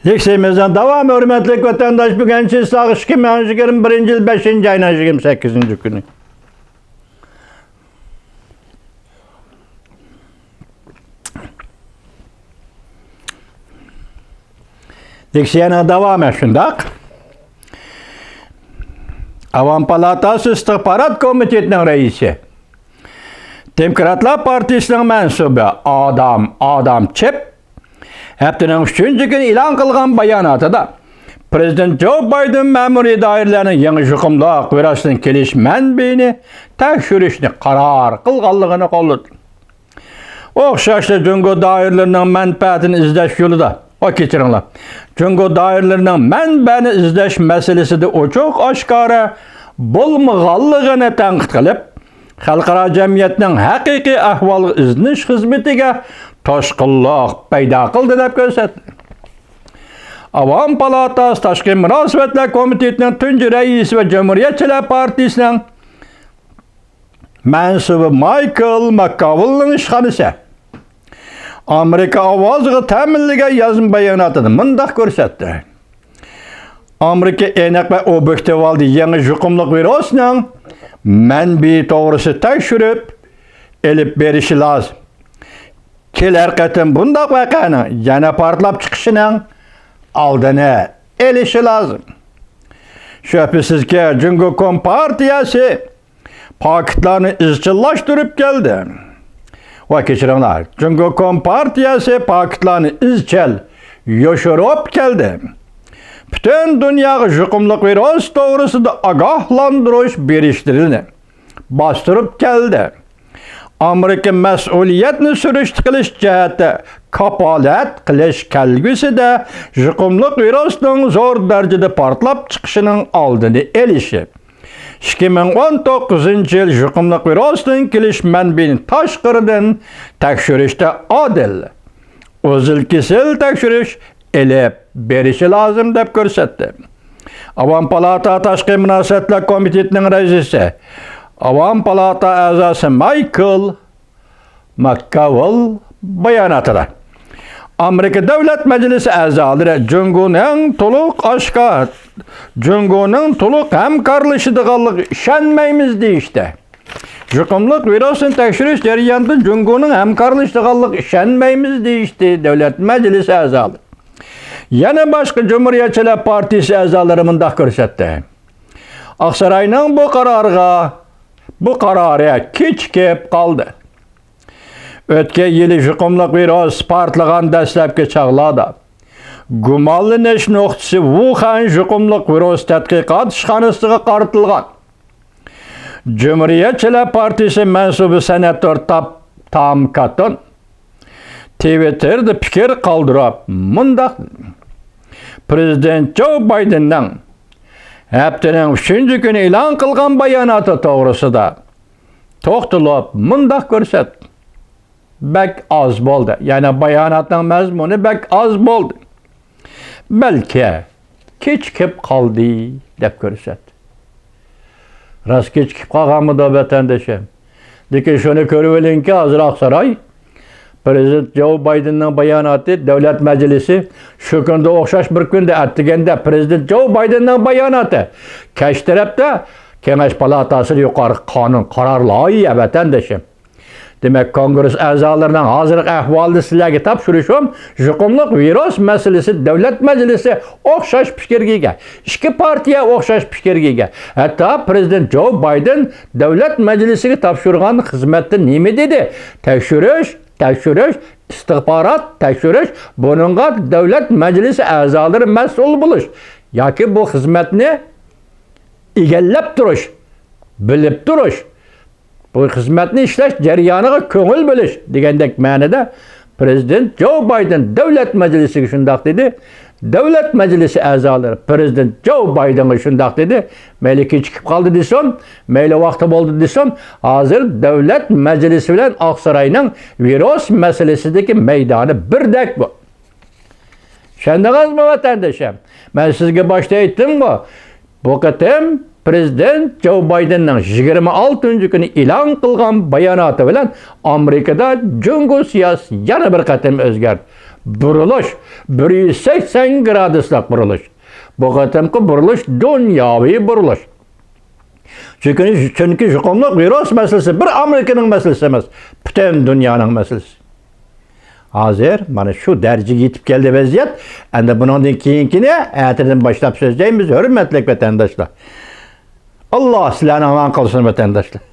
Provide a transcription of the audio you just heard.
Lüksemizden devam hürmetlik vatandaş bugün Çislak 2021 yıl 5. ayın 28. günü. Lüksiyana devam eşindak. Avam Palatası İstihbarat Komitesi'nin reisi. Demokratlar Partisi'nin mensubu Adam Çep haftanın 3. günü ilan kılgan bayanatında Prezident Joe Biden memuri dairlerinin yeni hükümlük virasının kelişmen beyni tekşürüşünü karar kılganlığını kolladı. Okşaşlı Cungo dairlerinin menfaatini izleş yolu da o keçirinler. Cungo dairlerinin menfaatini izleş meselesi de o çok aşkara bulmağallığını tenkit kılıp Xalqara cemiyetinin hakiki ahval izniş hizmetiga toşqinlik payda qildi deb ko'rsatdi. Avam Palatası Tashqi Munosabatlar Komitetining tunji raisi va Cumhuriyetchilar Partiyasining mansubi Michael McConnellning ishxonasi Amerika ovoziga ta'minlagan yozma bayonotida mundaq ko'rsatdi. Amerika aniq va obyektiv oldi yangi yuqumli virusning manbai to'g'risi tekshirib elib berishi lozim. Kelar qatim bundaq voqeani yana portlab chiqishining oldini olishi lozim. Shubhisizki Cungo Kompartiyasi paketlarni izchillashtirib keldi. Va kechiringlar, Cungo Kompartiyasi paketlarni izchil yoshirib keldi. Bütün dünyaya yuqumli virus to'g'risida ogohlantirish berishlarini bostırıp keldi. Amerika mas'uliyatni surishti qilish jihati kapolat qilish kelgusida yuqumli virusning zo'r darajada portlab chiqishining oldini olishi. 2019 yil yuqumli virusning kelish manbaini tashqaridan tekshirishda odil, o'zil-kesil tekshirish elib berishi lozim deb ko'rsatdi. Avam Palata Tashqi Munosabatlar Komitetining raisi, Avam Palata a'zosi Michael McConnell bayonotida Amerika Davlat Majlisi a'zolari Jungoning to'liq hamkorlashidiganligiga ishonmaymiz deyishdi. Yuqumli virusni tekshirish jarayonida Jungoning hamkorlashidiganligiga ishonmaymiz deyishdi Davlat Majlisi a'zolari. Yana boshqa Cumhuriyetchilar Partiyasi a'zolari mundaq ko'rsatdi. Oqsaroyning bu qarori kechikib qoldi. O'tgan yili yuqumli virus portlagan dastlabki chog'larda gumallanish nuqtasi Wuhan yuqumli virus tadqiqot ishxonasiga qaratilgan. Cumhuriyetchilar Partiyasi mansubi senator Tom Cotton Twitter'da fikir qoldirib mundaq: Prezident Joe Biden'ning haftaning 3. kuni e'lon qilgan bayonoti to'g'risida to'xtalib mundaq ko'rsatdi. Bak oz bo'ldi. Ya'ni bayonotning mazmuni bak oz bo'ldi. Balki kechikib qoldi deb ko'rsatdi. Rost kechikib qolganmi deb vatandoshim. Lekin shuni ko'rib oling-ki, hozir Oqsaroy Prezident Joe Biden'ning bayonoti Davlat Majlisi shu kunda o'xshash bir kunda atdiganda Prezident Joe Biden'ning bayonoti kech tarafda Kengash palatasi yuqori qonun qarorlari vatandoshim. Demak, Kongress a'zolarining hozirgi ahvolini sizlarga topshirishim, yuqumli virus masalasi Davlat Majlisi o'xshash fikrga ega. Ikki partiya o'xshash fikrga ega. Hatto Prezident Joe Biden Davlat Majlisiga topshirgan xizmatda nima dedi? Tekshirish, istihbarat tekshirish, buningga Davlat Majlisi a'zolari mas'ul bo'lish yoki bu xizmatni egallab turish, bilib turish, bu xizmatni ishlash jarayoniga ko'ngil bo'lish degandek ma'noda Prezident Joe Biden Davlat Majlisiga shundoq dedi. Davlat Majlisi a'zolari Prezident Joe Bidenga shundoq dedi. Mayli kechikib qoldi desin, mayli vaqti bo'ldi desin, hozir Davlat Majlisi bilan Oqsaroyning virus masalasidagi maydoni birdek bu. Shundaqmi vatandoshim? Men sizga boshda aytdim-ku, bu qatim Prezident Joe Biden'ning 26 kuni e'lon qilgan bayonoti bilan Amerikada Jungo siyosati yana bir qatim o'zgardi. buruluş 180 graduslik buruluş. Bu qatimki buruluş dunyoviy buruluş. Çünkü yuqumli virus meselesi bir Amerika'nın meselesi emas, bütün dünyanın meselesi. Hazır, mana şu dərəcəyə yetib gəldi vəziyyət. Endi bundan keyinkini ətirdən başlap sözləyimiz, hörmətli vətəndaşlar. Allah sizlərni aman qılsın vətəndaşlar.